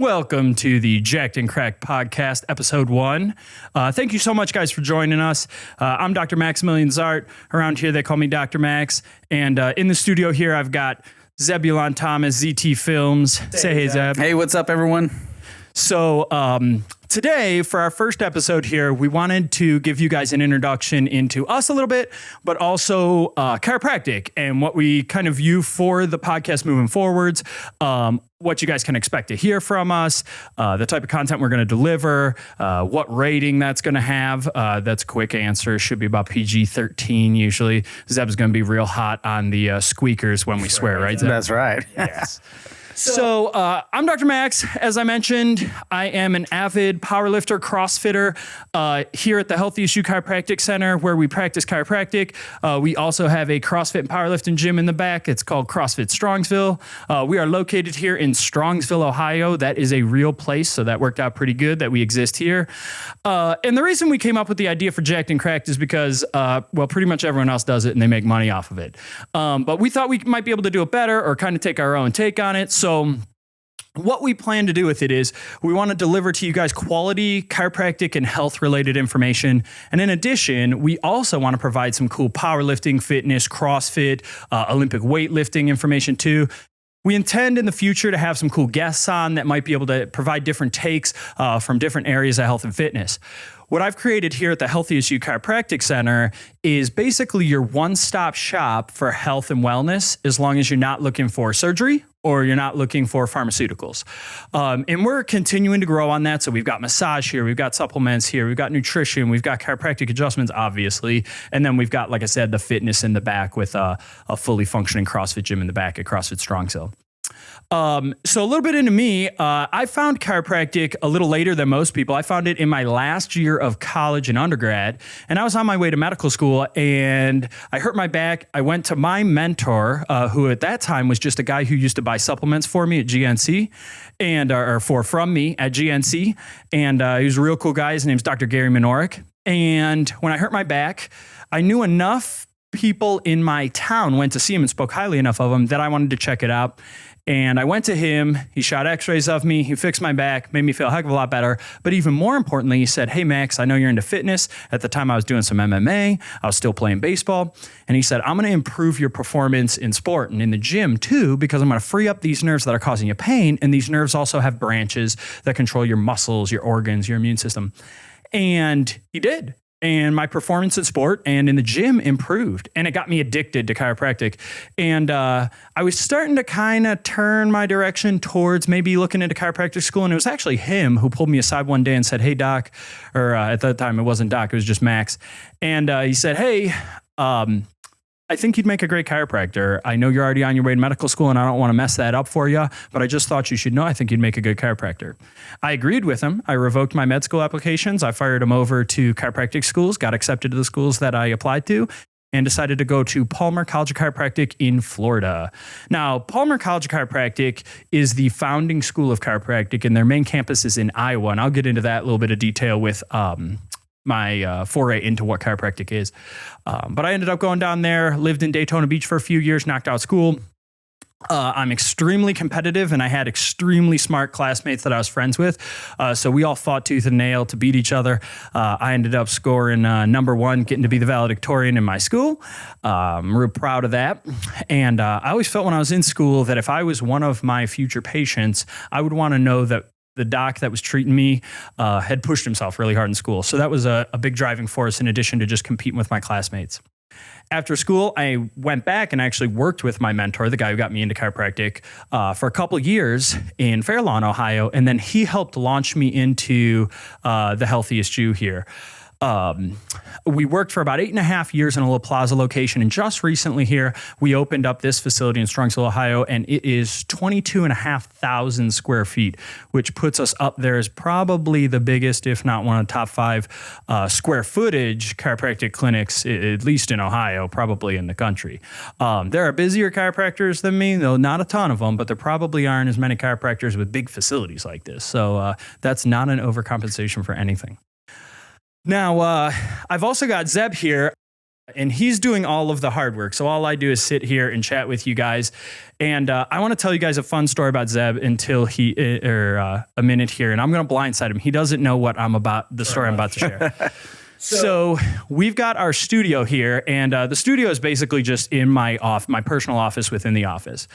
Welcome to the Jacked and Cracked Podcast, Episode 1. Thank you so much, guys, for joining us. I'm Dr. Maximilian Zart. Around here, they call me Dr. Max. And in the studio here, I've got Zebulon Thomas, ZT Films. Say hey, Zeb. Hey, what's up, everyone? So today, for our first episode here, we wanted to give you guys an introduction into us a little bit, but also chiropractic and what we kind of view for the podcast moving forwards, what you guys can expect to hear from us, the type of content we're going to deliver, what rating that's going to have. That's a quick answer. Should be about PG-13 usually. Zeb's going to be real hot on the squeakers when we swear, right, Zeb? That's right. Yes. So I'm Dr. Max. As I mentioned, I am an avid powerlifter, CrossFitter here at the Healthiest You Chiropractic Center where we practice chiropractic. We also have a CrossFit and powerlifting gym in the back. It's called CrossFit Strongsville. We are located here in Strongsville, Ohio. That is a real place, so that worked out pretty good that we exist here. And the reason we came up with the idea for Jacked and Cracked is because, well, pretty much everyone else does it and they make money off of it. But we thought we might be able to do it better or kind of take our own take on it. So what we plan to do with it is we want to deliver to you guys quality chiropractic and health related information. And in addition, we also want to provide some cool powerlifting, fitness, CrossFit, Olympic weightlifting information too. We intend in the future to have some cool guests on that might be able to provide different takes from different areas of health and fitness. What I've created here at the Healthiest You Chiropractic Center is basically your one-stop shop for health and wellness as long as you're not looking for surgery or you're not looking for pharmaceuticals. And we're continuing to grow on that. So we've got massage here, we've got supplements here, we've got nutrition, we've got chiropractic adjustments, obviously. And then we've got, like I said, the fitness in the back with a fully functioning CrossFit gym in the back at CrossFit Strongsville. So a little bit into me, I found chiropractic a little later than most people. I found it in my last year of college and undergrad, and I was on my way to medical school and I hurt my back. I went to my mentor, who at that time was just a guy who used to buy supplements for me at GNC from me at GNC. And he was a real cool guy. His name's Dr. Gary Minorik. And when I hurt my back, I knew enough people in my town went to see him and spoke highly enough of him that I wanted to check it out. And I went to him, he shot x-rays of me, he fixed my back, made me feel a heck of a lot better. But even more importantly, he said, hey, Max, I know you're into fitness. At the time I was doing some MMA, I was still playing baseball. And he said, I'm going to improve your performance in sport and in the gym too, because I'm going to free up these nerves that are causing you pain. And these nerves also have branches that control your muscles, your organs, your immune system. And he did. And my performance in sport and in the gym improved. And it got me addicted to chiropractic. And I was starting to kind of turn my direction towards maybe looking into chiropractic school. And it was actually him who pulled me aside one day and said, hey, Doc, or at that time it wasn't Doc, it was just Max. And he said, hey, I think you'd make a great chiropractor. I know you're already on your way to medical school and I don't want to mess that up for you, but I just thought you should know I think you'd make a good chiropractor. I agreed with him. I revoked my med school applications. I fired him over to chiropractic schools, got accepted to the schools that I applied to, and decided to go to Palmer College of Chiropractic in Florida. Now, Palmer College of Chiropractic is the founding school of chiropractic and their main campus is in Iowa. And I'll get into that little bit of detail with my foray into what chiropractic is. But I ended up going down there, lived in Daytona Beach for a few years, knocked out school. I'm extremely competitive and I had extremely smart classmates that I was friends with. So we all fought tooth and nail to beat each other. I ended up scoring number one, getting to be the valedictorian in my school. I'm real proud of that. And I always felt when I was in school that if I was one of my future patients, I would want to know that the doc that was treating me had pushed himself really hard in school. So that was a big driving force in addition to just competing with my classmates. After school, I went back and actually worked with my mentor, the guy who got me into chiropractic, for a couple of years in Fair Lawn, Ohio. And then he helped launch me into the Healthiest You here. We worked for about 8.5 years in a La Plaza location. And just recently here, we opened up this facility in Strongsville, Ohio, and it is 22,500 square feet, which puts us up there as probably the biggest, if not one of the top 5 square footage chiropractic clinics, at least in Ohio, probably in the country. There are busier chiropractors than me, though not a ton of them, but there probably aren't as many chiropractors with big facilities like this. So that's not an overcompensation for anything. Now, I've also got Zeb here. And he's doing all of the hard work. So all I do is sit here and chat with you guys. And I want to tell you guys a fun story about Zeb until a minute here. And I'm going to blindside him. He doesn't know the story I'm about to share. So we've got our studio here, and the studio is basically just in my personal office within the office.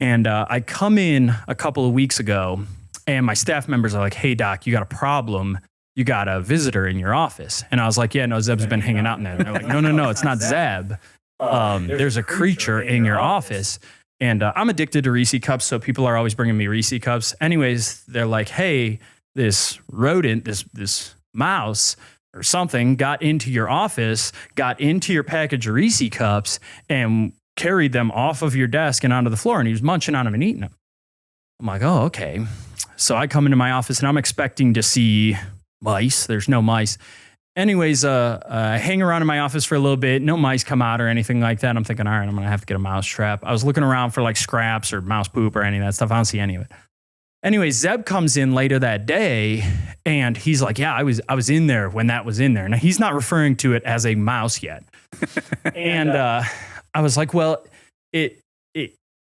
And I come in a couple of weeks ago, and my staff members are like, "Hey, Doc, you got a problem. You got a visitor in your office." And I was like, "Yeah, no, Zeb's been hanging out in there." And they're like, No, it's not Zeb. There's a creature in your office. And I'm addicted to Reese cups, so people are always bringing me Reese cups. Anyways, they're like, "Hey, this rodent, this mouse or something got into your office, got into your package of Reese cups, and carried them off of your desk and onto the floor, and he was munching on them and eating them." I'm like, "Oh, okay." So I come into my office, and I'm expecting to see mice. There's no mice. Anyways, I hang around in my office for a little bit. No mice come out or anything like that. I'm thinking, all right, I'm going to have to get a mouse trap. I was looking around for like scraps or mouse poop or any of that stuff. I don't see any of it. Anyways, Zeb comes in later that day, and he's like, "Yeah, I was in there when that was in there." Now, he's not referring to it as a mouse yet. And I was like, "Well, it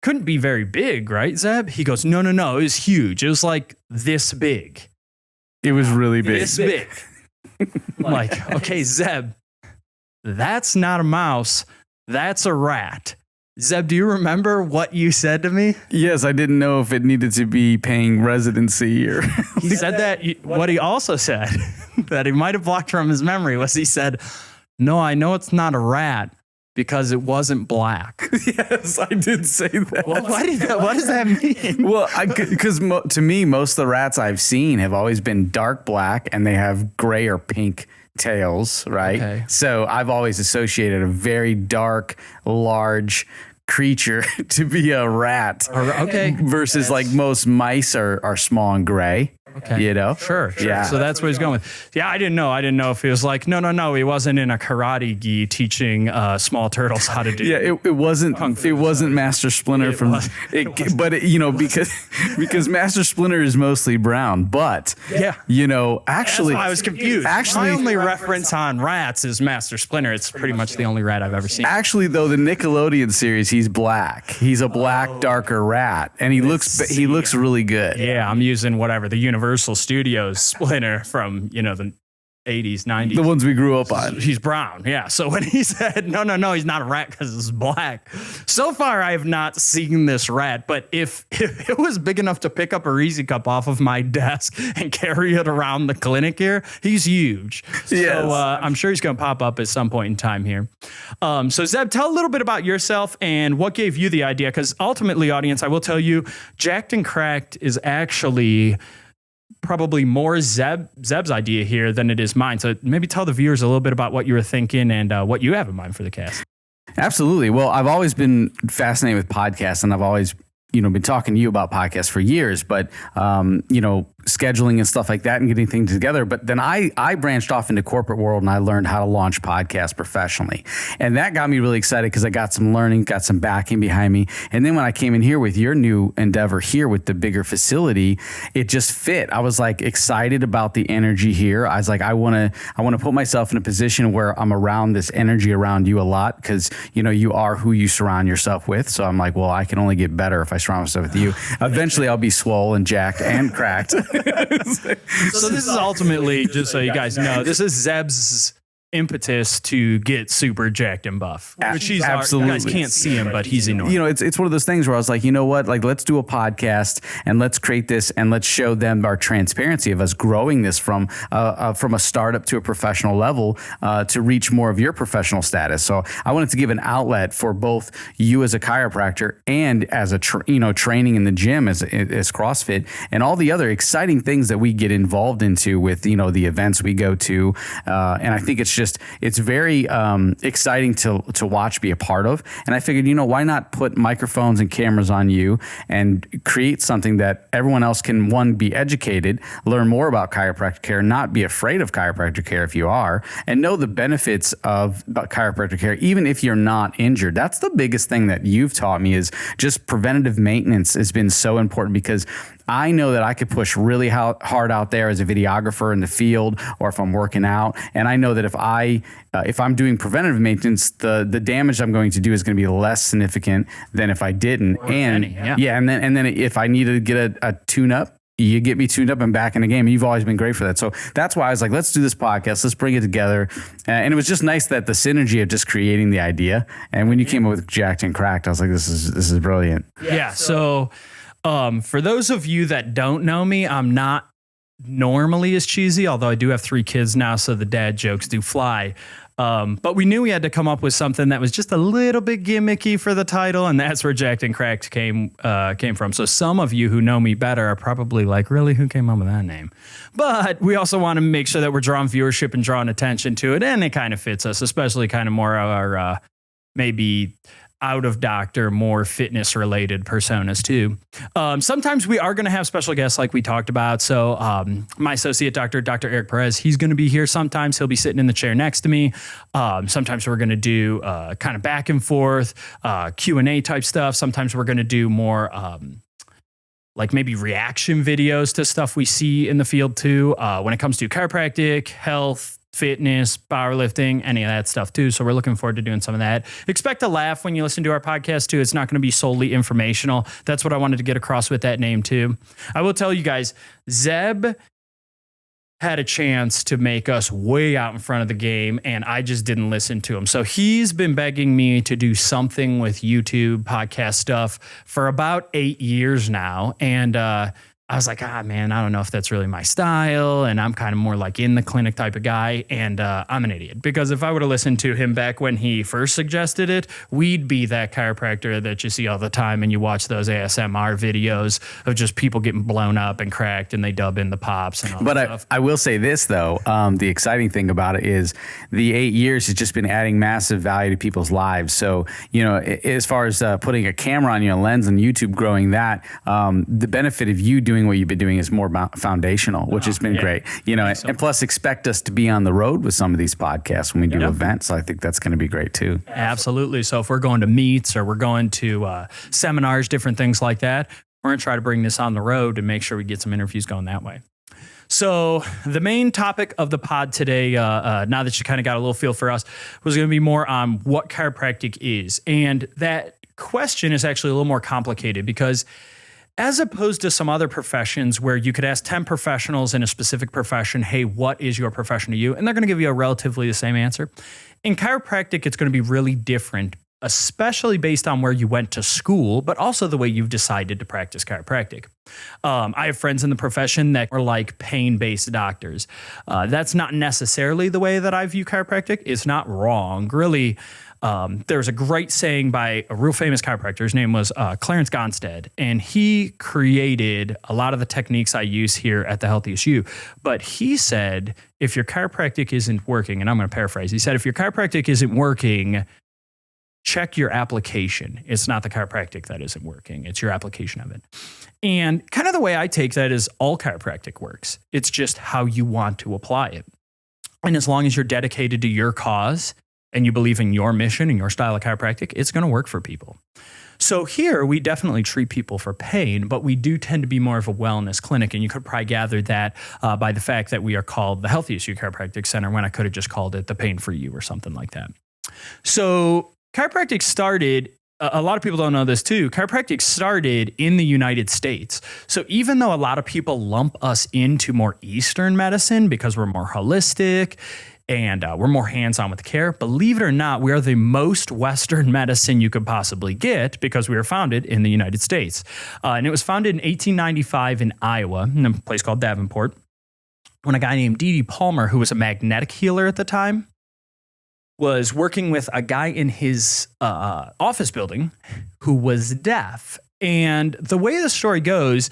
couldn't be very big, right, Zeb?" He goes, No, it was huge. It was like this big. It was really big. This big. I'm like, "Okay, Zeb, that's not a mouse. That's a rat." Zeb, do you remember what you said to me? Yes, I didn't know if it needed to be paying residency or... He said that. What he also said, that he might have blocked from his memory, was he said, "No, I know it's not a rat because it wasn't black." Yes, I did say that. Well, what does that mean? Well, because to me, most of the rats I've seen have always been dark black, and they have gray or pink tails, right? Okay. So I've always associated a very dark, large creature to be a rat. Okay. Versus like most mice are small and gray. Okay. You know? Sure. Yeah. So that's what he's going with. Yeah, I didn't know. I didn't know if he was like, no, he wasn't in a karate gi teaching small turtles how to do. Yeah, it wasn't. It wasn't Master Splinter because Master Splinter is mostly brown. But yeah, actually, that's why I was confused. Actually, my only reference on rats is Master Splinter. It's pretty much the only rat I've ever seen. Actually, though, the Nickelodeon series, he's black. He's a black, darker rat, and he looks really good. Yeah, I'm using whatever the Universal Studios Splinter from the 80s, 90s. The ones we grew up on. He's brown, yeah. So when he said, no, he's not a rat because it's black. So far, I have not seen this rat. But if it was big enough to pick up a Reese cup off of my desk and carry it around the clinic here, he's huge. Yes. So I'm sure he's going to pop up at some point in time here. So Zeb, tell a little bit about yourself and what gave you the idea. Because ultimately, audience, I will tell you, Jacked and Cracked is actually probably more Zeb's idea here than it is mine. So maybe tell the viewers a little bit about what you were thinking and what you have in mind for the cast. Absolutely. Well, I've always been fascinated with podcasts, and I've always been talking to you about podcasts for years, but, scheduling and stuff like that and getting things together. But then I branched off into corporate world, and I learned how to launch podcasts professionally. And that got me really excited because I got some learning, got some backing behind me. And then when I came in here with your new endeavor here with the bigger facility, it just fit. I was like excited about the energy here. I was like, I want to put myself in a position where I'm around this energy around you a lot because, you are who you surround yourself with. So I'm like, well, I can only get better if I surround myself with you. Eventually I'll be swole and jacked and cracked. So this is ultimately, just so you guys know, this is Zeb's impetus to get super jacked and buff, which he's absolutely. You guys can't see him, but he's enormous. It's one of those things where I was like, you know what, like let's do a podcast and let's create this and let's show them our transparency of us growing this from a startup to a professional level to reach more of your professional status. So I wanted to give an outlet for both you as a chiropractor and as a training in the gym as CrossFit and all the other exciting things that we get involved into with the events we go to, and I think it's very exciting to watch, be a part of. And I figured, why not put microphones and cameras on you and create something that everyone else can, one, be educated, learn more about chiropractic care, not be afraid of chiropractic care if you are, and know the benefits of chiropractic care, even if you're not injured. That's the biggest thing that you've taught me is just preventative maintenance has been so important because I know that I could push really hard out there as a videographer in the field or if I'm working out. And I know that if I if I'm doing preventative maintenance, the damage I'm going to do is going to be less significant than if I didn't. And then if I need to get a tune up, you get me tuned up and back in the game. You've always been great for that. So that's why I was like, let's do this podcast. Let's bring it together. And it was just nice that the synergy of just creating the idea. And when you came up with Jacked and Cracked, I was like, this is brilliant. Yeah. So for those of you that don't know me, I'm not normally as cheesy, although I do have 3 kids now, so the dad jokes do fly. But we knew we had to come up with something that was just a little bit gimmicky for the title, and that's where Jacked and Cracked came from. So some of you who know me better are probably like, really, who came up with that name? But we also want to make sure that we're drawing viewership and drawing attention to it, and it kind of fits us, especially kind of more our maybe out of doctor, more fitness related personas too. Sometimes we are going to have special guests like we talked about. So my associate doctor, Dr. Eric Perez, he's going to be here. Sometimes he'll be sitting in the chair next to me. Sometimes we're going to do kind of back and forth Q&A type stuff. Sometimes we're going to do more like maybe reaction videos to stuff we see in the field too. When it comes to chiropractic, health, fitness, powerlifting, any of that stuff too. So we're looking forward to doing some of that. Expect a laugh when you listen to our podcast too. It's not going to be solely informational. That's what I wanted to get across with that name too. I will tell you guys, Zeb had a chance to make us way out in front of the game, and I just didn't listen to him. So he's been begging me to do something with YouTube podcast stuff for about 8 years now. And I was like, man, I don't know if that's really my style. And I'm kind of more like in the clinic type of guy. And I'm an idiot, because if I would have listened to him back when he first suggested it, we'd be that chiropractor that you see all the time. And you watch those ASMR videos of just people getting blown up and cracked, and they dub in the pops and all that stuff. I will say this though. The exciting thing about it is the 8 years has just been adding massive value to people's lives. So, as far as putting a camera on your lens and YouTube growing that, the benefit of you doing what you've been doing is more foundational, which has been great, and plus expect us to be on the road with some of these podcasts when we do events. So I think that's going to be great too. Absolutely. So if we're going to meets or we're going to seminars, different things like that, we're going to try to bring this on the road and make sure we get some interviews going that way. So the main topic of the pod today, now that you kind of got a little feel for us, was going to be more on what chiropractic is. And that question is actually a little more complicated, because as opposed to some other professions where you could ask 10 professionals in a specific profession, hey, what is your profession to you? And they're going to give you a relatively the same answer. In chiropractic, it's going to be really different, especially based on where you went to school, but also the way you've decided to practice chiropractic. I have friends in the profession that are like pain-based doctors. That's not necessarily the way that I view chiropractic. It's not wrong. Really, there's a great saying by a real famous chiropractor. His name was Clarence Gonstead, and he created a lot of the techniques I use here at the Healthiest You. But he said, if your chiropractic isn't working, and I'm going to paraphrase, he said, if your chiropractic isn't working, check your application. It's not the chiropractic that isn't working. It's your application of it. And kind of the way I take that is all chiropractic works. It's just how you want to apply it. And as long as you're dedicated to your cause and you believe in your mission and your style of chiropractic, it's going to work for people. So here we definitely treat people for pain, but we do tend to be more of a wellness clinic. And you could probably gather that by the fact that we are called the Healthiest You Chiropractic Center, when I could have just called it the Pain for You or something like that. So chiropractic started, a lot of people don't know this too, chiropractic started in the United States. So even though a lot of people lump us into more Eastern medicine because we're more holistic and we're more hands-on with care, believe it or not, we are the most Western medicine you could possibly get, because we were founded in the United States. And it was founded in 1895 in Iowa, in a place called Davenport, when a guy named D.D. Palmer, who was a magnetic healer at the time, was working with a guy in his office building who was deaf. And the way the story goes,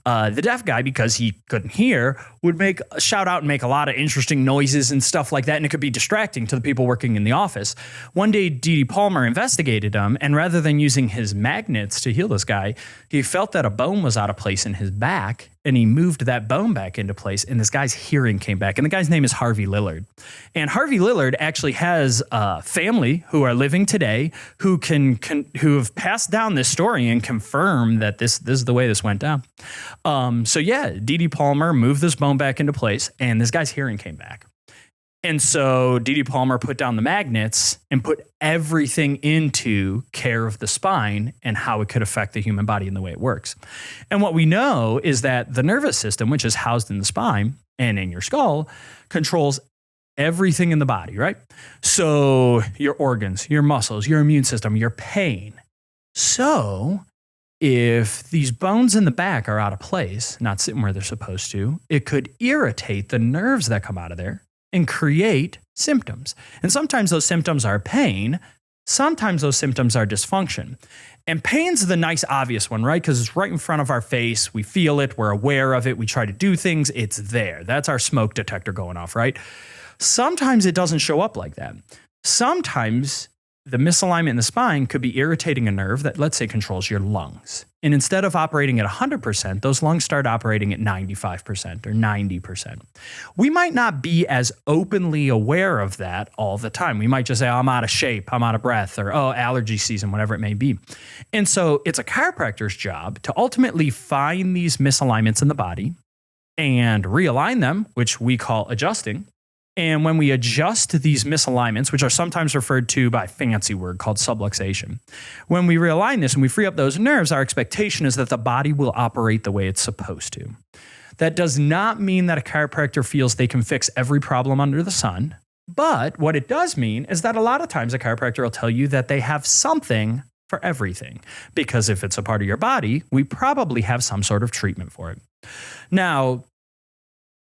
the deaf guy, because he couldn't hear, would shout out and make a lot of interesting noises and stuff like that, and it could be distracting to the people working in the office. One day, D.D. Palmer investigated him, and rather than using his magnets to heal this guy, he felt that a bone was out of place in his back, and he moved that bone back into place, and this guy's hearing came back. And the guy's name is Harvey Lillard. And Harvey Lillard actually has a family who are living today who who have passed down this story and confirm that this is the way this went down. So yeah, D.D. Palmer moved this bone back into place, and this guy's hearing came back. And so D.D. Palmer put down the magnets and put everything into care of the spine and how it could affect the human body and the way it works. And what we know is that the nervous system, which is housed in the spine and in your skull, controls everything in the body, right? So your organs, your muscles, your immune system, your pain. So if these bones in the back are out of place, not sitting where they're supposed to, it could irritate the nerves that come out of there and create symptoms. And sometimes those symptoms are pain. Sometimes those symptoms are dysfunction. And pain's the nice, obvious one, right? Because it's right in front of our face. We feel it. We're aware of it. We try to do things. It's there. That's our smoke detector going off, right? Sometimes it doesn't show up like that. Sometimes the misalignment in the spine could be irritating a nerve that, let's say, controls your lungs. And instead of operating at 100%, those lungs start operating at 95% or 90%. We might not be as openly aware of that all the time. We might just say, oh, I'm out of shape, I'm out of breath, or oh, allergy season, whatever it may be. And so it's a chiropractor's job to ultimately find these misalignments in the body and realign them, which we call adjusting. And when we adjust these misalignments, which are sometimes referred to by a fancy word called subluxation, when we realign this and we free up those nerves, our expectation is that the body will operate the way it's supposed to. That does not mean that a chiropractor feels they can fix every problem under the sun. But what it does mean is that a lot of times a chiropractor will tell you that they have something for everything. Because if it's a part of your body, we probably have some sort of treatment for it. Now,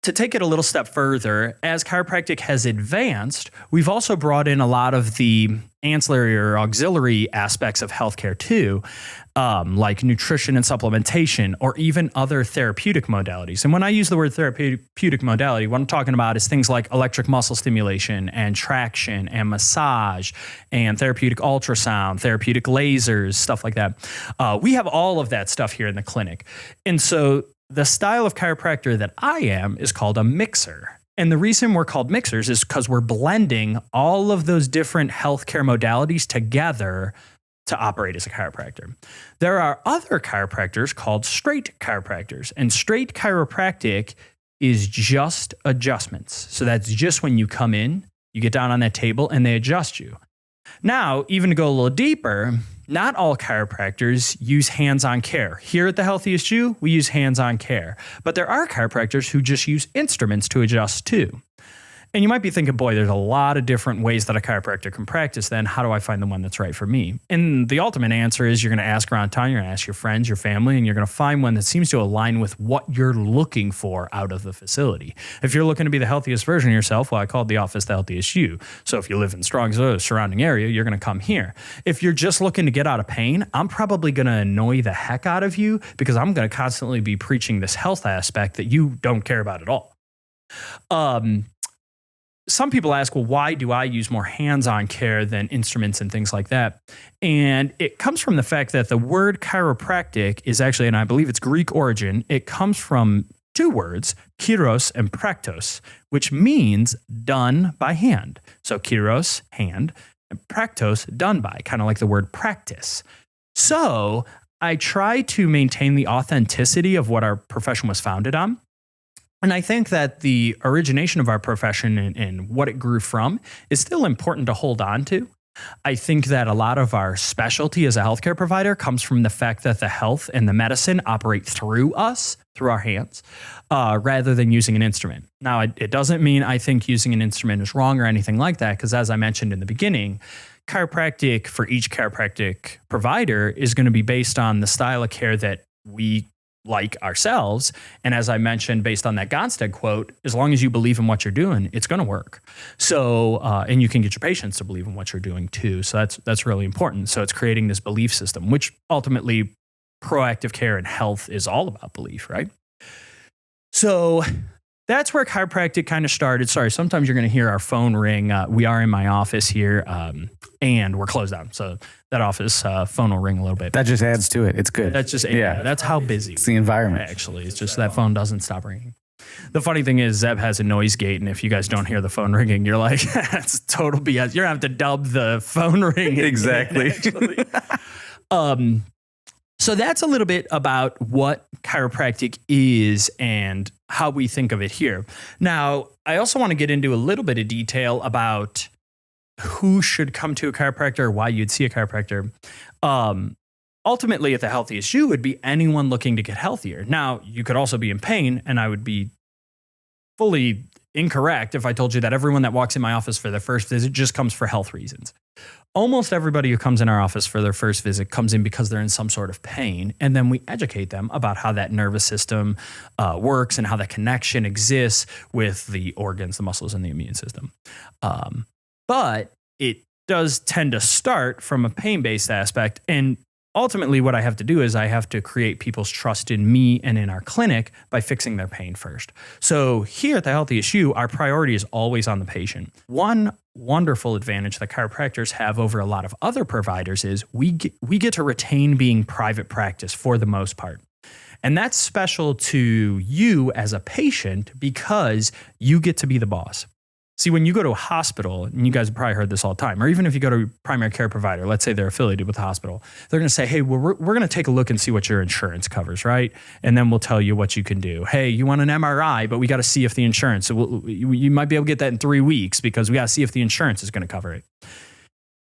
to take it a little step further, as chiropractic has advanced, we've also brought in a lot of the ancillary or auxiliary aspects of healthcare too, like nutrition and supplementation, or even other therapeutic modalities. And when I use the word therapeutic modality, what I'm talking about is things like electric muscle stimulation and traction and massage and therapeutic ultrasound, therapeutic lasers, stuff like that. We have all of that stuff here in the clinic. And so the style of chiropractor that I am is called a mixer. And the reason we're called mixers is because we're blending all of those different healthcare modalities together to operate as a chiropractor. There are other chiropractors called straight chiropractors, and straight chiropractic is just adjustments. So that's just when you come in, you get down on that table, and they adjust you. Now, even to go a little deeper, not all chiropractors use hands-on care. Here at the Healthiest You, we use hands-on care. But there are chiropractors who just use instruments to adjust too. And you might be thinking, boy, there's a lot of different ways that a chiropractor can practice. Then how do I find the one that's right for me? And the ultimate answer is you're going to ask around town, you're going to ask your friends, your family, and you're going to find one that seems to align with what you're looking for out of the facility. If you're looking to be the healthiest version of yourself, well, I called the office the Healthiest You. So if you live in Strongsville or surrounding area, you're going to come here. If you're just looking to get out of pain, I'm probably going to annoy the heck out of you because I'm going to constantly be preaching this health aspect that you don't care about at all. Some people ask, well, why do I use more hands-on care than instruments and things like that? And it comes from the fact that the word chiropractic is actually, and I believe it's Greek origin, it comes from two words, kyros and praktos, which means done by hand. So kyros, hand, and praktos, done by, kind of like the word practice. So I try to maintain the authenticity of what our profession was founded on. And I think that the origination of our profession and what it grew from is still important to hold on to. I think that a lot of our specialty as a healthcare provider comes from the fact that the health and the medicine operate through us, through our hands, rather than using an instrument. Now, it doesn't mean I think using an instrument is wrong or anything like that, because as I mentioned in the beginning, chiropractic for each chiropractic provider is going to be based on the style of care that we like ourselves. And as I mentioned, based on that Gonstead quote, as long as you believe in what you're doing, it's going to work. So, and you can get your patients to believe in what you're doing too. So that's really important. So it's creating this belief system, which ultimately proactive care and health is all about belief, right? So that's where chiropractic kind of started. Sorry, sometimes you're going to hear our phone ring. We are in my office here, and we're closed down. So that office phone will ring a little bit. That just adds to it. It's good. That's just, yeah, that's how busy. It's the environment. Actually, it's just that phone doesn't stop ringing. The funny thing is Zeb has a noise gate, and if you guys don't hear the phone ringing, you're like, that's total BS. You're going to have to dub the phone ring. Exactly. So that's a little bit about what chiropractic is and how we think of it here. Now, I also want to get into a little bit of detail about who should come to a chiropractor or why you'd see a chiropractor. Ultimately, at the Healthiest You would be anyone looking to get healthier. Now, you could also be in pain, and I would be fully incorrect if I told you that everyone that walks in my office for their first visit just comes for health reasons. Almost everybody who comes in our office for their first visit comes in because they're in some sort of pain, and then we educate them about how that nervous system works and how that connection exists with the organs, the muscles, and the immune system. But it does tend to start from a pain-based aspect, and ultimately, what I have to do is I have to create people's trust in me and in our clinic by fixing their pain first. So here at the Healthiest You, our priority is always on the patient. One wonderful advantage that chiropractors have over a lot of other providers is we get to retain being private practice for the most part. And that's special to you as a patient because you get to be the boss. See, when you go to a hospital, and you guys have probably heard this all the time, or even if you go to a primary care provider, let's say they're affiliated with the hospital, they're going to say, hey, we're going to take a look and see what your insurance covers, right? And then we'll tell you what you can do. Hey, you want an MRI, but we got to see if the insurance, so you might be able to get that in 3 weeks because we got to see if the insurance is going to cover it.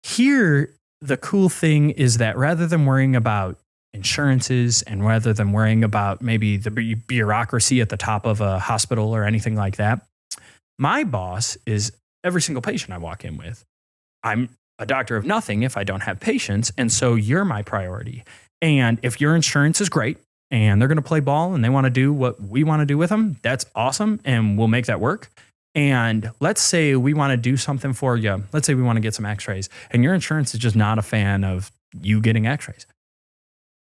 Here, the cool thing is that rather than worrying about insurances and rather than worrying about maybe the bureaucracy at the top of a hospital or anything like that, my boss is every single patient I walk in with. I'm a doctor of nothing if I don't have patients, and so you're my priority. And if your insurance is great and they're going to play ball and they want to do what we want to do with them, that's awesome, and we'll make that work. And let's say we want to do something for you. Let's say we want to get some x-rays, and your insurance is just not a fan of you getting x-rays.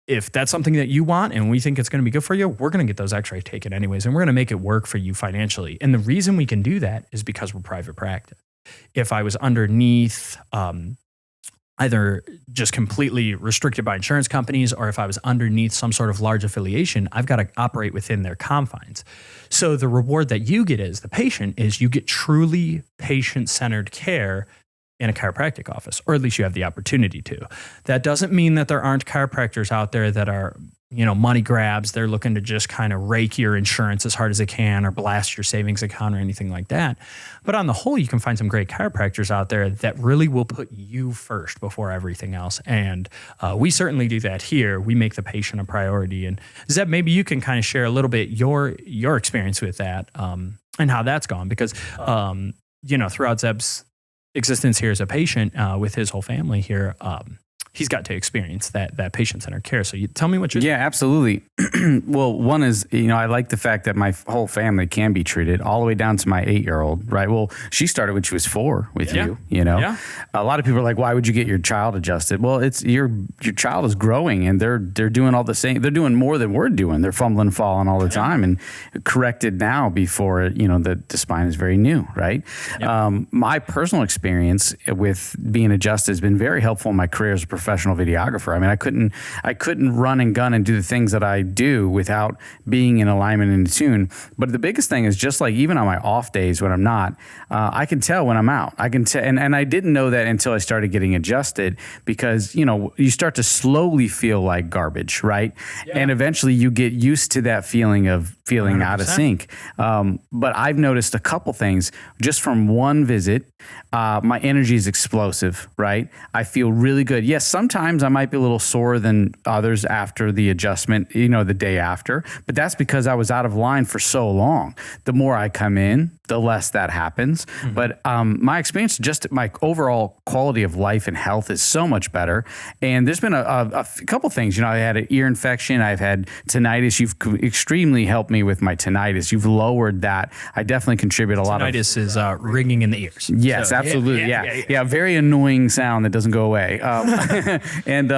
If that's something that you want and we think it's going to be good for you, we're going to get those x-rays taken anyways, and we're going to make it work for you financially. And the reason we can do that is because we're private practice. If I was underneath either just completely restricted by insurance companies, or if I was underneath some sort of large affiliation, I've got to operate within their confines. So the reward that you get as the patient is you get truly patient-centered care in a chiropractic office, or at least you have the opportunity to. That doesn't mean that there aren't chiropractors out there that are, money grabs. They're looking to just kind of rake your insurance as hard as they can or blast your savings account or anything like that. But on the whole, you can find some great chiropractors out there that really will put you first before everything else. And we certainly do that here. We make the patient a priority. And Zeb, maybe you can kind of share a little bit your experience with that and how that's gone, because, throughout Zeb's existence here as a patient with his whole family here, he's got to experience that patient-centered care. So you tell me what you're... Yeah, absolutely. Well, one is, I like the fact that my whole family can be treated all the way down to my 8-year-old, right? Well, she started when she was 4 with you. Yeah. A lot of people are like, why would you get your child adjusted? Well, it's your child is growing and they're doing all the same. They're doing more than we're doing. They're fumbling, falling all the time, and corrected now before, the spine is very new, right? My personal experience with being adjusted has been very helpful in my career as a professional videographer. I mean, I couldn't run and gun and do the things that I do without being in alignment and in tune. But the biggest thing is, just like even on my off days when I'm not, I can tell when I'm out. I can tell, and I didn't know that until I started getting adjusted, because you start to slowly feel like garbage, right? Yeah. And eventually you get used to that feeling of feeling 100%. Out of sync. But I've noticed a couple things just from one visit. My energy is explosive, right? I feel really good. Yes, sometimes I might be a little sore than others after the adjustment, the day after, but that's because I was out of line for so long. The more I come in, the less that happens. Mm-hmm. But my experience, just my overall quality of life and health is so much better. And there's been a couple things. I had an ear infection. I've had tinnitus. You've extremely helped me with my tinnitus. You've lowered that. I definitely contribute a lot of... Tinnitus is ringing in the ears. Yes, so, absolutely. Yeah. Very annoying sound that doesn't go away. And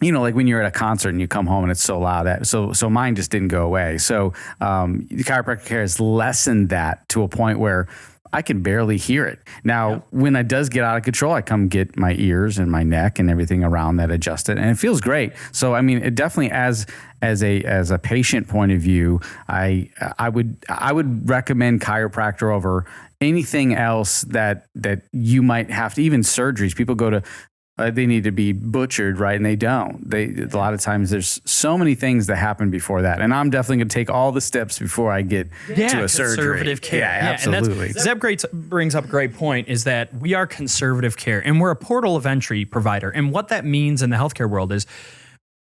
like when you're at a concert and you come home and it's so loud, so mine just didn't go away. So the chiropractic care has lessened that to a point where I can barely hear it. Now, when it does get out of control, I come get my ears and my neck and everything around that adjusted, and it feels great. So, I mean, it definitely, as a patient point of view, I would recommend chiropractor over anything else that you might have to, even surgeries. People go to they need to be butchered, right? And they don't. A lot of times there's so many things that happen before that. And I'm definitely going to take all the steps before I get to a surgery. Conservative care. Yeah, absolutely. And Zeb brings up a great point, is that we are conservative care and we're a portal of entry provider. And what that means in the healthcare world is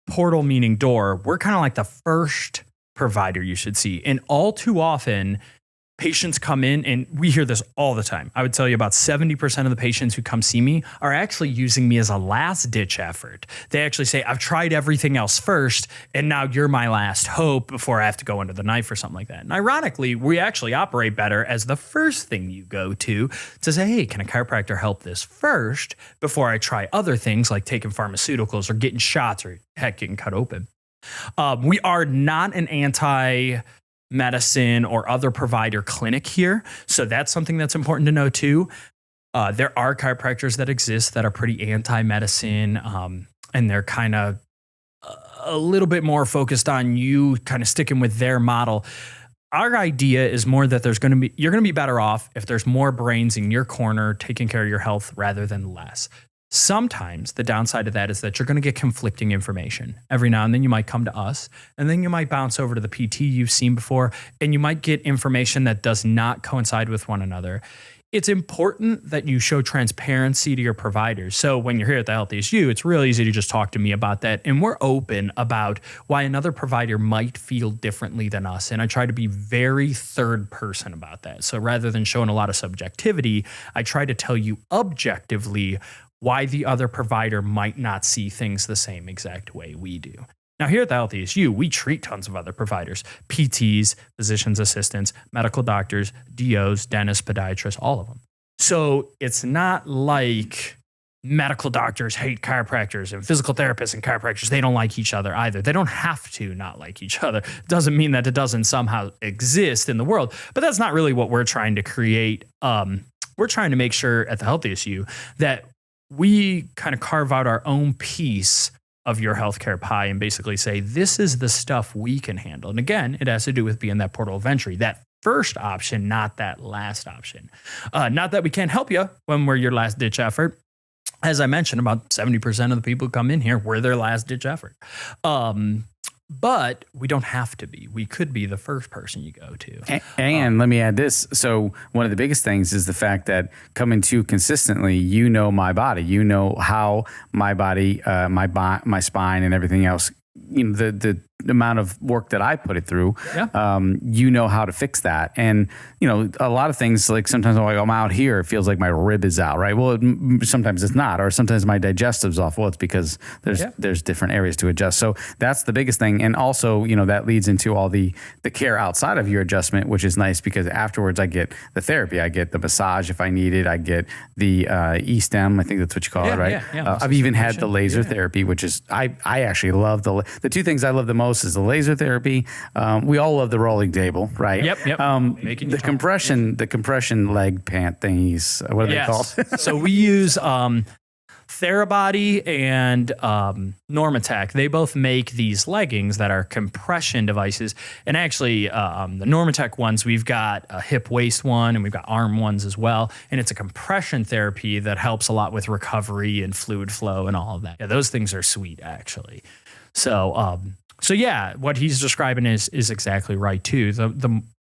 portal meaning door. We're kind of like the first provider you should see. And all too often, patients come in, and we hear this all the time. I would tell you about 70% of the patients who come see me are actually using me as a last ditch effort. They actually say, I've tried everything else first, and now you're my last hope before I have to go under the knife or something like that. And ironically, we actually operate better as the first thing you go to say, hey, can a chiropractor help this first before I try other things like taking pharmaceuticals or getting shots or heck, getting cut open. We are not an anti-medicine or other provider clinic here. So that's something that's important to know too. There are chiropractors that exist that are pretty anti-medicine, and they're kind of a little bit more focused on you kind of sticking with their model. Our idea is more that you're going to be better off if there's more brains in your corner taking care of your health rather than less. Sometimes the downside of that is that you're going to get conflicting information. Every now and then you might come to us, and then you might bounce over to the PT you've seen before, and you might get information that does not coincide with one another. It's important that you show transparency to your providers. So when you're here at the Healthiest You, it's real easy to just talk to me about that. And we're open about why another provider might feel differently than us. And I try to be very third person about that. So rather than showing a lot of subjectivity, I try to tell you objectively why the other provider might not see things the same exact way we do. Now, here at the Healthiest You, we treat tons of other providers, PTs, physician's assistants, medical doctors, DOs, dentists, podiatrists, all of them. So it's not like medical doctors hate chiropractors and physical therapists and chiropractors. They don't like each other either. They don't have to not like each other. Doesn't mean that it doesn't somehow exist in the world, but that's not really what we're trying to create. We're trying to make sure at the Healthiest You that we kind of carve out our own piece of your healthcare pie and basically say, this is the stuff we can handle. And again, it has to do with being that portal of entry, that first option, not that last option. Not that we can't help you when we're your last ditch effort. As I mentioned, about 70% of the people who come in here were their last ditch effort. But we don't have to be. We could be the first person you go to. And let me add this. So one of the biggest things is the fact that coming to you consistently, you know my body. You know how my body, my spine and everything else, you know, the amount of work that I put it through, you know how to fix that. And, you know, a lot of things, like sometimes I'm out here, it feels like my rib is out, right? Well, sometimes it's not, or sometimes my digestive's off. Well, it's because there's different areas to adjust. So that's the biggest thing. And also, you know, that leads into all the care outside of your adjustment, which is nice because afterwards I get the therapy, I get the massage if I need it, I get the E-stem, I think that's what you call it, right? I've even had the laser therapy, which is, I actually love the two things I love the most is the laser therapy. We all love the rolling table, right? Yep. The compression leg pant thingies. What are they called? So we use Therabody and Normatec. They both make these leggings that are compression devices. And actually, the Normatec ones, we've got a hip waist one and we've got arm ones as well. And it's a compression therapy that helps a lot with recovery and fluid flow and all of that. Yeah, those things are sweet, actually. So yeah, what he's describing is exactly right too.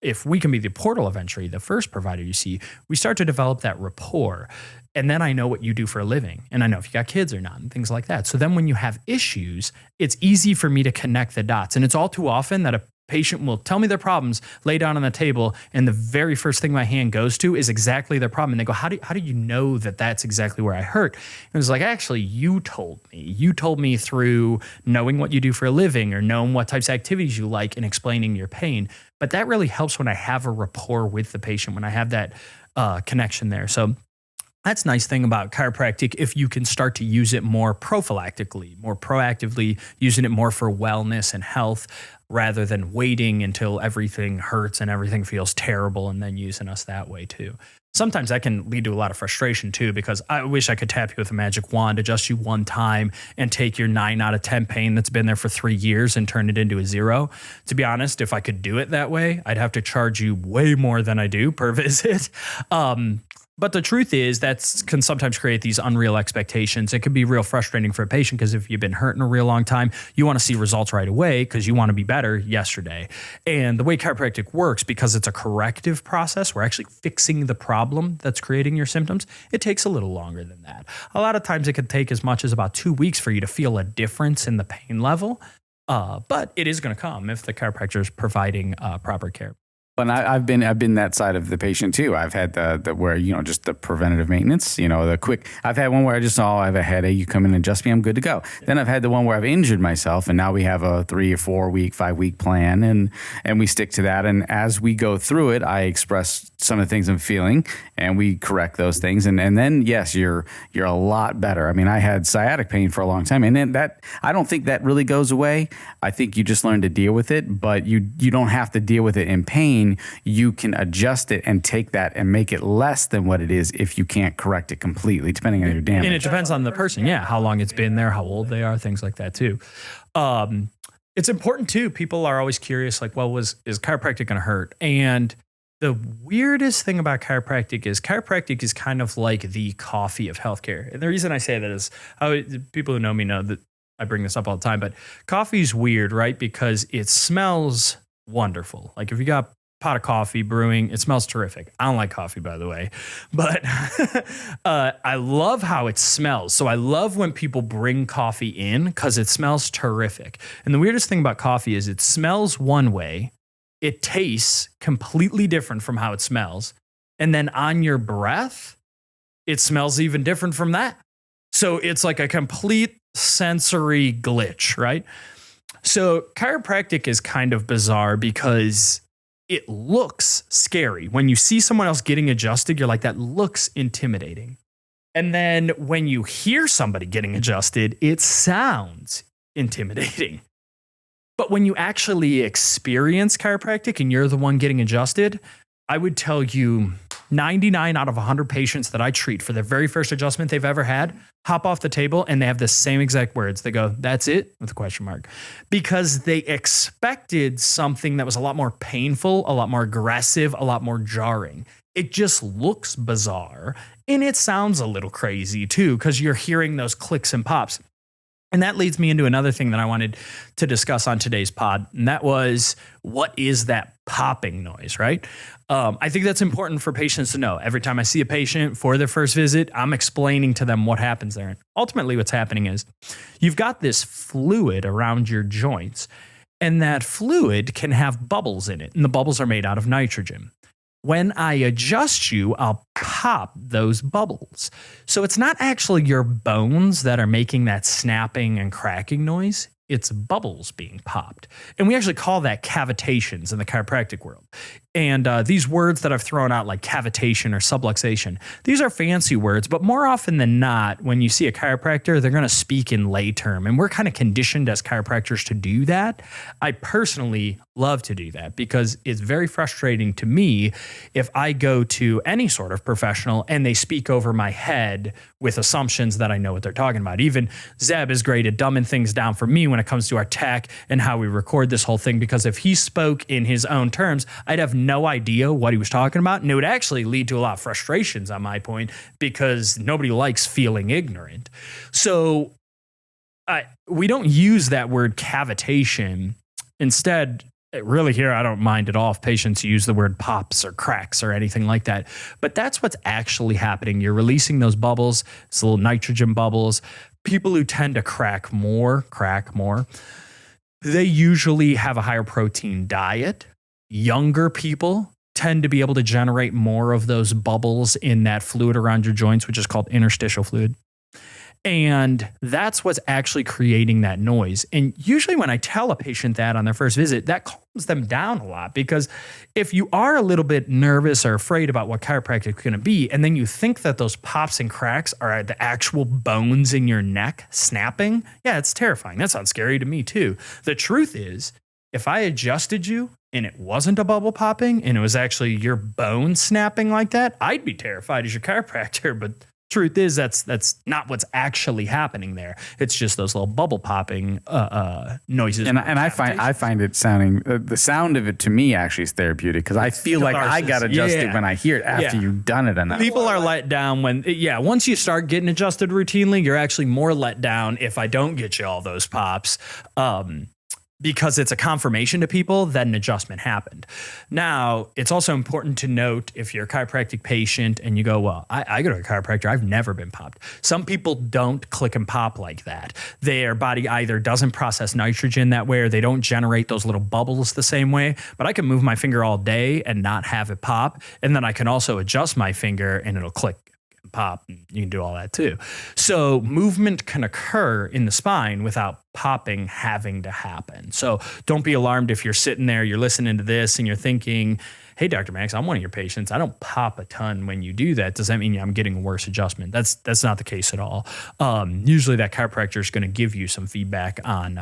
If we can be the portal of entry, the first provider you see, we start to develop that rapport. And then I know what you do for a living. And I know if you got kids or not and things like that. So then when you have issues, it's easy for me to connect the dots. And it's all too often that a patient will tell me their problems, lay down on the table, and the very first thing my hand goes to is exactly their problem. And they go, how do you know that that's exactly where I hurt? And it was like, actually, you told me. You told me through knowing what you do for a living or knowing what types of activities you like and explaining your pain. But that really helps when I have a rapport with the patient, when I have that connection there. So that's a nice thing about chiropractic. If you can start to use it more prophylactically, more proactively, using it more for wellness and health, rather than waiting until everything hurts and everything feels terrible and then using us that way too. Sometimes that can lead to a lot of frustration too, because I wish I could tap you with a magic wand, adjust you one time and take your 9 out of 10 pain that's been there for 3 years and turn it into a 0. To be honest, if I could do it that way, I'd have to charge you way more than I do per visit. But the truth is that can sometimes create these unreal expectations. It could be real frustrating for a patient because if you've been hurting a real long time, you want to see results right away because you want to be better yesterday. And the way chiropractic works, because it's a corrective process, we're actually fixing the problem that's creating your symptoms. It takes a little longer than that. A lot of times it could take as much as about 2 weeks for you to feel a difference in the pain level. But it is going to come if the chiropractor is providing proper care. And I've been that side of the patient too. I've had the where, just the preventative maintenance, the quick. I've had one where I have a headache. You come in and adjust me, I'm good to go. Then I've had the one where I've injured myself, and now we have a 3 or 4 week, 5 week plan, and we stick to that. And as we go through it, I express some of the things I'm feeling, and we correct those things. And then yes, you're a lot better. I mean, I had sciatic pain for a long time, and then that I don't think that really goes away. I think you just learn to deal with it, but you don't have to deal with it in pain. You can adjust it and take that and make it less than what it is if you can't correct it completely, depending on your damage. And it depends on the person. Yeah. How long it's been there, how old they are, things like that too. It's important too. People are always curious, like, well, is chiropractic going to hurt? And the weirdest thing about chiropractic is kind of like the coffee of healthcare. And the reason I say that is people who know me know that I bring this up all the time, but coffee's weird, right? Because it smells wonderful. Like if you got pot of coffee brewing, it smells terrific. I don't like coffee, by the way, but I love how it smells. So I love when people bring coffee in because it smells terrific. And the weirdest thing about coffee is it smells one way, it tastes completely different from how it smells. And then on your breath, it smells even different from that. So it's like a complete sensory glitch, right? So chiropractic is kind of bizarre because it looks scary. When you see someone else getting adjusted, you're like, that looks intimidating. And then when you hear somebody getting adjusted, it sounds intimidating. But when you actually experience chiropractic and you're the one getting adjusted, I would tell you 99 out of 100 patients that I treat for the very first adjustment they've ever had hop off the table and they have the same exact words. They go, "That's it?" with a question mark, because they expected something that was a lot more painful, a lot more aggressive, a lot more jarring. It just looks bizarre and it sounds a little crazy too, because you're hearing those clicks and pops. And that leads me into another thing that I wanted to discuss on today's pod, and that was, what is that popping noise, right? I think that's important for patients to know. Every time I see a patient for their first visit, I'm explaining to them what happens there. And ultimately, what's happening is you've got this fluid around your joints, and that fluid can have bubbles in it, and the bubbles are made out of nitrogen. When I adjust you, I'll pop those bubbles. So it's not actually your bones that are making that snapping and cracking noise. It's bubbles being popped. And we actually call that cavitations in the chiropractic world. And these words that I've thrown out, like cavitation or subluxation, these are fancy words, but more often than not, when you see a chiropractor, they're going to speak in lay term. And we're kind of conditioned as chiropractors to do that. I personally love to do that because it's very frustrating to me if I go to any sort of professional and they speak over my head with assumptions that I know what they're talking about. Even Zeb is great at dumbing things down for me when it comes to our tech and how we record this whole thing, because if he spoke in his own terms, I'd have no idea what he was talking about. And it would actually lead to a lot of frustrations on my point, because nobody likes feeling ignorant. So we don't use that word cavitation. Instead, really here, I don't mind at all if patients use the word pops or cracks or anything like that. But that's what's actually happening. You're releasing those bubbles, it's little nitrogen bubbles. People who tend to crack more, they usually have a higher protein diet. Younger people tend to be able to generate more of those bubbles in that fluid around your joints, which is called interstitial fluid. And that's what's actually creating that noise. And usually when I tell a patient that on their first visit, that calms them down a lot, because if you are a little bit nervous or afraid about what chiropractic is going to be, and then you think that those pops and cracks are the actual bones in your neck snapping, yeah, it's terrifying. That sounds scary to me too. The truth is, if I adjusted you and it wasn't a bubble popping and it was actually your bone snapping like that, I'd be terrified as your chiropractor, but truth is that's not what's actually happening there. It's just those little bubble popping noises. And I find it sounding the sound of it to me actually is therapeutic because I feel like I got adjusted when I hear it after you've done it enough. People are let down when once you start getting adjusted routinely, you're actually more let down if I don't get you all those pops. Because it's a confirmation to people that an adjustment happened. Now, it's also important to note if you're a chiropractic patient and you go, well, I go to a chiropractor, I've never been popped. Some people don't click and pop like that. Their body either doesn't process nitrogen that way or they don't generate those little bubbles the same way. But I can move my finger all day and not have it pop. And then I can also adjust my finger and it'll click. Pop, you can do all that too. So movement can occur in the spine without popping having to happen. So don't be alarmed if you're sitting there, you're listening to this and you're thinking, hey, Dr. Max, I'm one of your patients. I don't pop a ton when you do that. Does that mean I'm getting a worse adjustment? That's not the case at all. Usually that chiropractor is going to give you some feedback on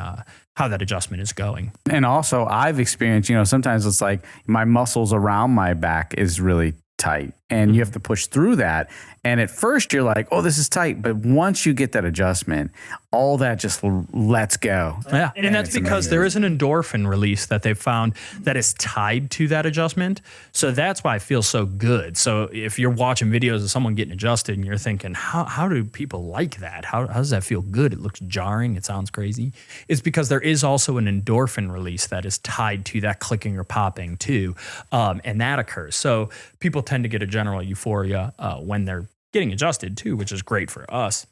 how that adjustment is going. And also I've experienced, sometimes it's like my muscles around my back is really tight and you have to push through that. And at first you're like, oh, this is tight. But once you get that adjustment, all that just lets go. Yeah. And that's because there is an endorphin release that they've found that is tied to that adjustment. So that's why it feels so good. So if you're watching videos of someone getting adjusted and you're thinking, how do people like that? How does that feel good? It looks jarring. It sounds crazy. It's because there is also an endorphin release that is tied to that clicking or popping too. And that occurs. So people tend to get a general euphoria when they're getting adjusted too, which is great for us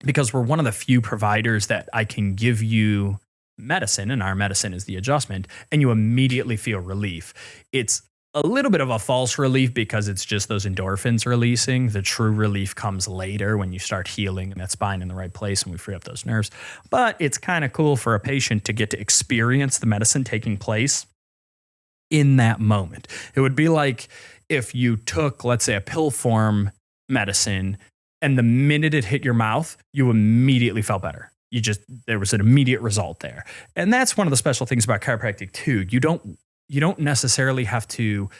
because we're one of the few providers that I can give you medicine, and our medicine is the adjustment, and you immediately feel relief. It's a little bit of a false relief because it's just those endorphins releasing. The true relief comes later when you start healing that spine in the right place and we free up those nerves. But it's kind of cool for a patient to get to experience the medicine taking place in that moment. It would be like if you took, let's say, a pill form medicine and the minute it hit your mouth, you immediately felt better. There was an immediate result there. And that's one of the special things about chiropractic too. You don't necessarily have to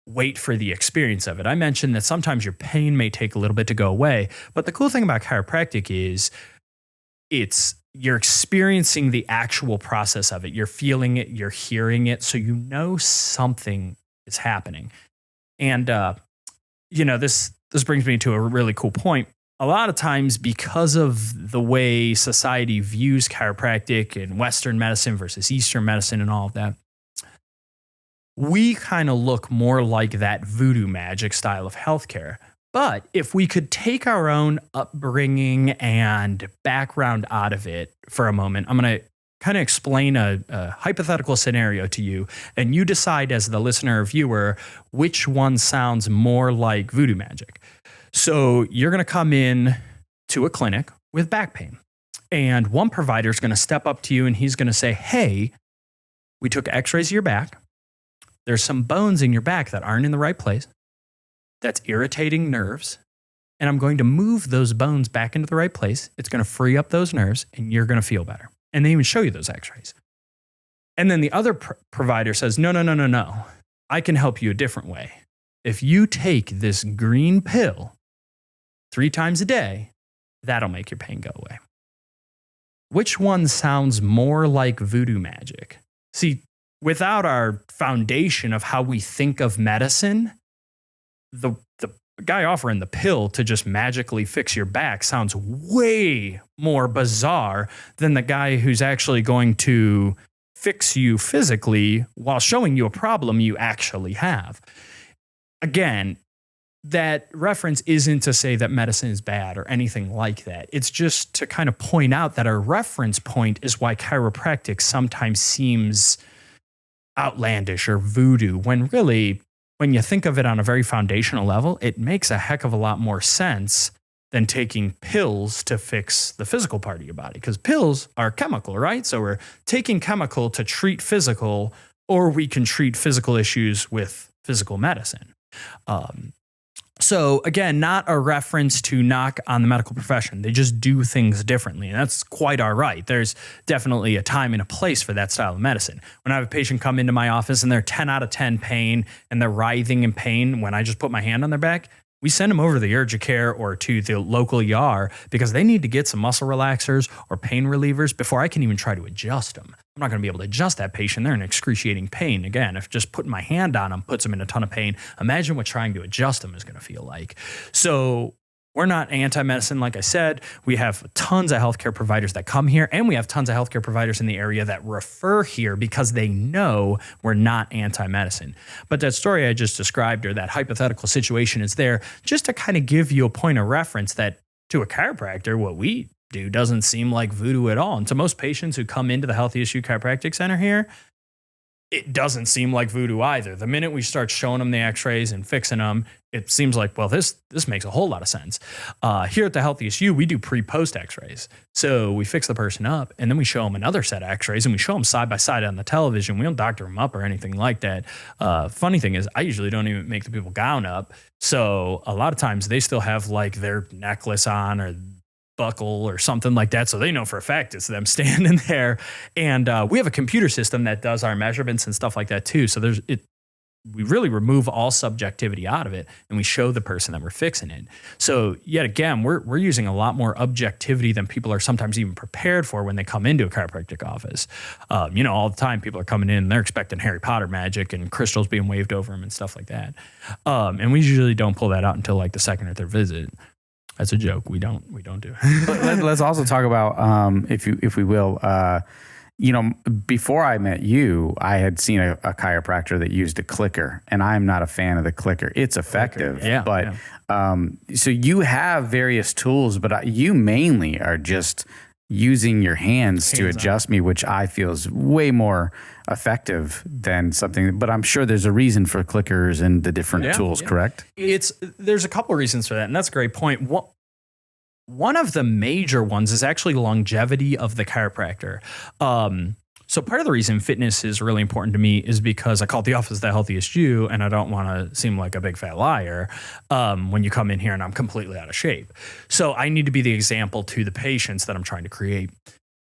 wait for the experience of it. I mentioned that sometimes your pain may take a little bit to go away, but the cool thing about chiropractic is you're experiencing the actual process of it. You're feeling it, you're hearing it, so you know something is happening. And this brings me to a really cool point. A lot of times, because of the way society views chiropractic and Western medicine versus Eastern medicine and all of that, we kind of look more like that voodoo magic style of healthcare. But if we could take our own upbringing and background out of it for a moment, I'm going to kind of explain a hypothetical scenario to you, and you decide as the listener or viewer which one sounds more like voodoo magic. So you're going to come in to a clinic with back pain, and one provider is going to step up to you and he's going to say, hey, we took x-rays of your back. There's some bones in your back that aren't in the right place. That's irritating nerves. And I'm going to move those bones back into the right place. It's going to free up those nerves and you're going to feel better. And they even show you those x-rays. And then the other provider says, no. I can help you a different way. If you take this green pill 3 times a day, that'll make your pain go away. Which one sounds more like voodoo magic? See, without our foundation of how we think of medicine, the guy offering the pill to just magically fix your back sounds way more bizarre than the guy who's actually going to fix you physically while showing you a problem you actually have. Again, that reference isn't to say that medicine is bad or anything like that. It's just to kind of point out that our reference point is why chiropractic sometimes seems outlandish or voodoo, when really, when you think of it on a very foundational level, it makes a heck of a lot more sense than taking pills to fix the physical part of your body. Because pills are chemical, right? So we're taking chemical to treat physical, or we can treat physical issues with physical medicine. So again, not a reference to knock on the medical profession. They just do things differently, and that's quite all right. There's definitely a time and a place for that style of medicine. When I have a patient come into my office and they're 10 out of 10 pain and they're writhing in pain, when I just put my hand on their back, we send them over to the urgent care or to the local ER because they need to get some muscle relaxers or pain relievers before I can even try to adjust them. I'm not going to be able to adjust that patient. They're in excruciating pain. Again, if just putting my hand on them puts them in a ton of pain, imagine what trying to adjust them is going to feel like. So we're not anti-medicine, like I said. We have tons of healthcare providers that come here, and we have tons of healthcare providers in the area that refer here because they know we're not anti-medicine. But that story I just described, or that hypothetical situation, is there just to kind of give you a point of reference that to a chiropractor, what we do doesn't seem like voodoo at all. And to most patients who come into the Healthiest You Chiropractic Center here, it doesn't seem like voodoo either. The minute we start showing them the x-rays and fixing them, it seems like, well, this makes a whole lot of sense. Here at the Healthiest You, we do pre-post x-rays. So we fix the person up and then we show them another set of x-rays and we show them side by side on the television. We don't doctor them up or anything like that. Funny thing is, I usually don't even make the people gown up. So a lot of times they still have like their necklace on or buckle or something like that. So they know for a fact it's them standing there. And we have a computer system that does our measurements and stuff like that too. So we really remove all subjectivity out of it and we show the person that we're fixing it. So yet again, we're using a lot more objectivity than people are sometimes even prepared for when they come into a chiropractic office. All the time people are coming in and they're expecting Harry Potter magic and crystals being waved over them and stuff like that. And we usually don't pull that out until like the second or third visit. That's a joke. We don't do it. Let's also talk about, if we will, before I met you, I had seen a chiropractor that used a clicker, and I'm not a fan of the clicker. It's effective, so you have various tools, but you mainly are just using your hands to adjust me, which I feel is way more effective than something. But I'm sure there's a reason for clickers and the different tools, correct? There's a couple of reasons for that, and that's a great point. One of the major ones is actually longevity of the chiropractor. So part of the reason fitness is really important to me is because I call the office the Healthiest You, and I don't want to seem like a big fat liar when you come in here and I'm completely out of shape. So I need to be the example to the patients that I'm trying to create.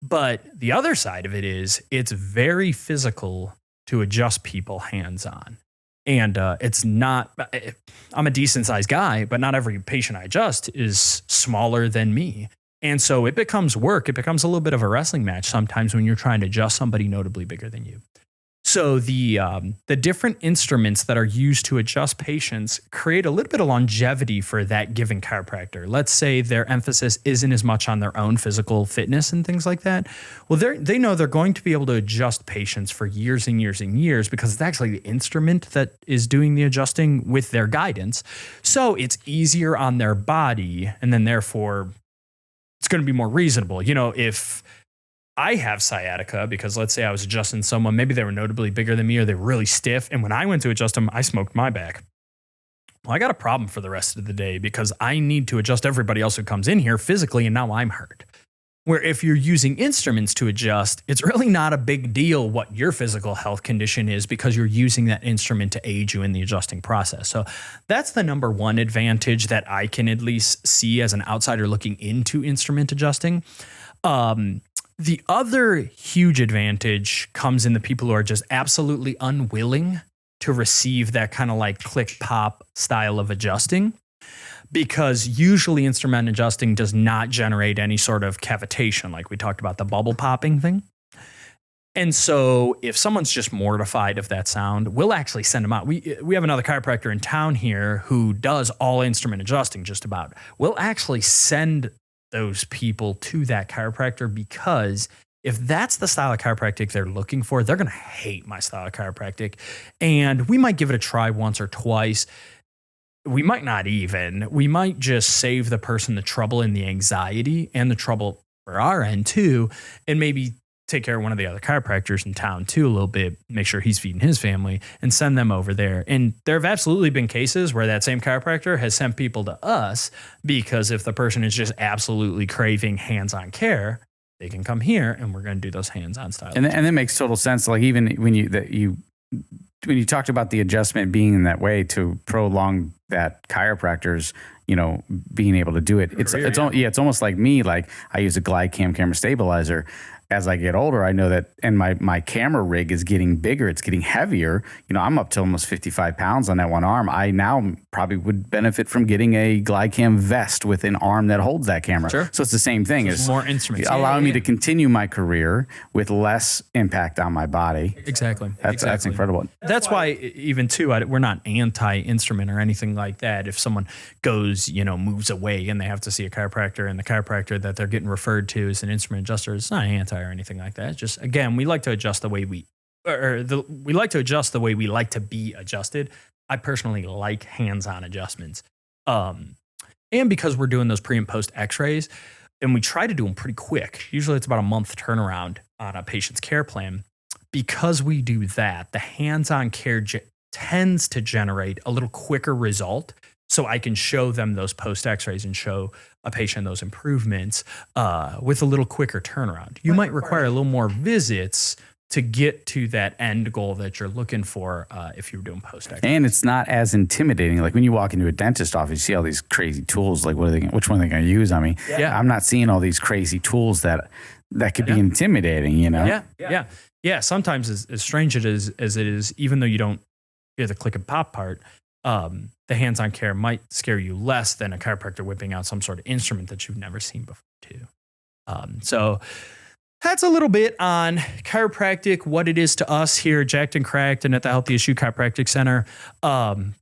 But the other side of it is it's very physical to adjust people hands-on. And it's not, I'm a decent sized guy, but not every patient I adjust is smaller than me. And so it becomes work. It becomes a little bit of a wrestling match sometimes when you're trying to adjust somebody notably bigger than you. So the different instruments that are used to adjust patients create a little bit of longevity for that given chiropractor. Let's say their emphasis isn't as much on their own physical fitness and things like that. Well, they know they're going to be able to adjust patients for years and years and years because it's actually the instrument that is doing the adjusting with their guidance. So it's easier on their body, and then therefore it's going to be more reasonable. If I have sciatica because let's say I was adjusting someone, maybe they were notably bigger than me or they were really stiff. And when I went to adjust them, I smoked my back. Well, I got a problem for the rest of the day because I need to adjust everybody else who comes in here physically. And now I'm hurt. Where if you're using instruments to adjust, it's really not a big deal what your physical health condition is because you're using that instrument to aid you in the adjusting process. So that's the number one advantage that I can at least see as an outsider looking into instrument adjusting. The other huge advantage comes in the people who are just absolutely unwilling to receive that kind of like click pop style of adjusting, because usually instrument adjusting does not generate any sort of cavitation, like we talked about the bubble popping thing. And so if someone's just mortified of that sound, we'll actually send them out. We have another chiropractor in town here who does all instrument adjusting just about. We'll actually send those people to that chiropractor because if that's the style of chiropractic they're looking for, they're going to hate my style of chiropractic. And we might give it a try once or twice. We might not even. We might just save the person the trouble and the anxiety and the trouble for our end too, and maybe take care of one of the other chiropractors in town too a little bit, make sure he's feeding his family and send them over there. And there have absolutely been cases where that same chiropractor has sent people to us because if the person is just absolutely craving hands-on care, they can come here and we're going to do those hands-on style. And that makes total sense. Like even when you talked about the adjustment being in that way to prolong that chiropractor's, being able to do it. It's almost like me. Like I use a glide cam camera stabilizer. as I get older, I know that, and my camera rig is getting bigger. It's getting heavier. I'm up to almost 55 pounds on that one arm. I now probably would benefit from getting a GlideCam vest with an arm that holds that camera. Sure. So it's the same thing. It's more instruments. Allowing me to continue my career with less impact on my body. Exactly. That's incredible. That's why even too, we're not anti-instrument or anything like that. If someone goes, moves away and they have to see a chiropractor, and the chiropractor that they're getting referred to is an instrument adjuster, it's not anti or anything like that. It's just, again, we like to adjust the way we like to be adjusted. I personally like hands-on adjustments. And because we're doing those pre and post x-rays, and we try to do them pretty quick. Usually it's about a month turnaround on a patient's care plan. Because we do that, the hands-on care tends to generate a little quicker result. So I can show them those post x-rays and show a patient those improvements with a little quicker turnaround. You might require a little more visits to get to that end goal that you're looking for if you're doing post x-rays. And it's not as intimidating. Like when you walk into a dentist office, you see all these crazy tools. Like which one are they going to use? I mean, I'm not seeing all these crazy tools that could be intimidating, Yeah. Sometimes as strange as it is, even though you don't hear the click and pop part, the hands-on care might scare you less than a chiropractor whipping out some sort of instrument that you've never seen before too. So that's a little bit on chiropractic, what it is to us here at Jacked and Cracked and at the Healthiest You Chiropractic Center.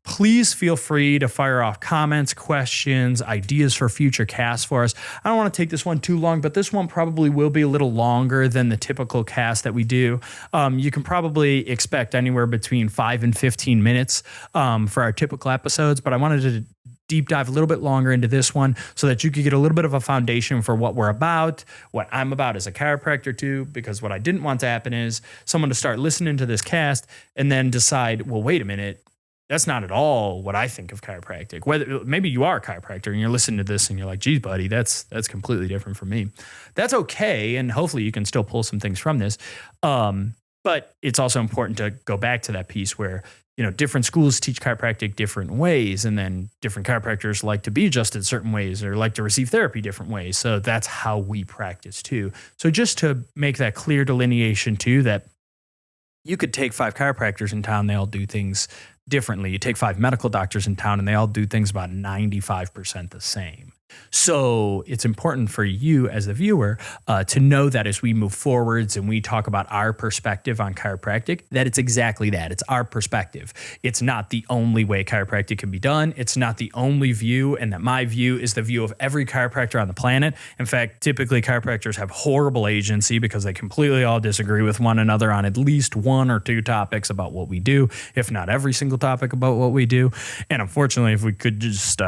Please feel free to fire off comments, questions, ideas for future casts for us. I don't want to take this one too long, but this one probably will be a little longer than the typical cast that we do. You can probably expect anywhere between 5 and 15 minutes for our typical episodes, but I wanted to deep dive a little bit longer into this one so that you could get a little bit of a foundation for what we're about, what I'm about as a chiropractor too, because what I didn't want to happen is someone to start listening to this cast and then decide, well, wait a minute, that's not at all what I think of chiropractic. Whether maybe you are a chiropractor and you're listening to this and you're like, geez, buddy, that's completely different from me. That's okay. And hopefully you can still pull some things from this. But it's also important to go back to that piece where different schools teach chiropractic different ways, and then different chiropractors like to be adjusted certain ways or like to receive therapy different ways. So that's how we practice too. So just to make that clear delineation too, that you could take 5 chiropractors in town, they all do things differently. You take 5 medical doctors in town and they all do things about 95% the same. So it's important for you as the viewer to know that as we move forwards and we talk about our perspective on chiropractic, that it's exactly that. It's our perspective. It's not the only way chiropractic can be done. It's not the only view, and that my view is the view of every chiropractor on the planet. In fact, typically chiropractors have horrible agency because they completely all disagree with one another on at least 1 or 2 topics about what we do, if not every single topic about what we do. And unfortunately, if we could just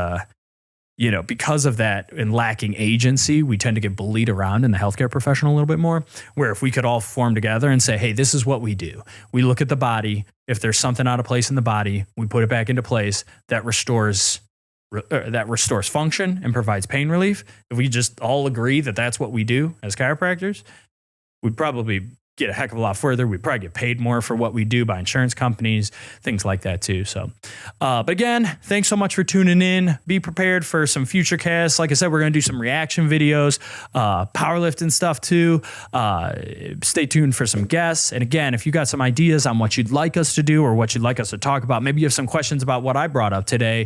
because of that and lacking agency, we tend to get bullied around in the healthcare profession a little bit more, where if we could all form together and say, hey, this is what we do. We look at the body. If there's something out of place in the body, we put it back into place. That restores function and provides pain relief. If we just all agree that that's what we do as chiropractors, we'd probably get a heck of a lot further. We'd probably get paid more for what we do by insurance companies, things like that too. So, but again, thanks so much for tuning in. Be prepared for some future casts. Like I said, we're going to do some reaction videos, powerlifting stuff too. Stay tuned for some guests. And again, if you got some ideas on what you'd like us to do or what you'd like us to talk about, maybe you have some questions about what I brought up today,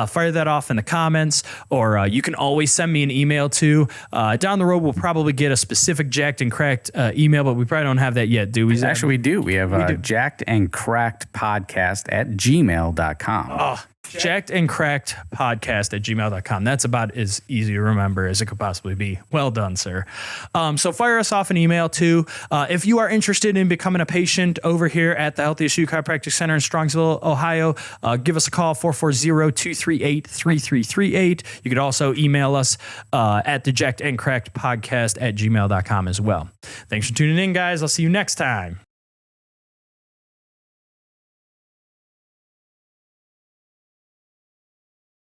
fire that off in the comments, or you can always send me an email too. Down the road, we'll probably get a specific Jacked and Cracked email, but we probably don't have that yet, do we? Actually, we do. We have Jacked and Cracked podcast at gmail.com. Oh, Jacked and Cracked podcast at gmail.com. That's about as easy to remember as it could possibly be. Well done, sir. So fire us off an email too. If you are interested in becoming a patient over here at the Healthiest You Chiropractic Center in Strongsville, Ohio, give us a call, 440-238-3338. You could also email us at the Jacked and Cracked podcast at gmail.com as well. Thanks for tuning in, guys. I'll see you next time.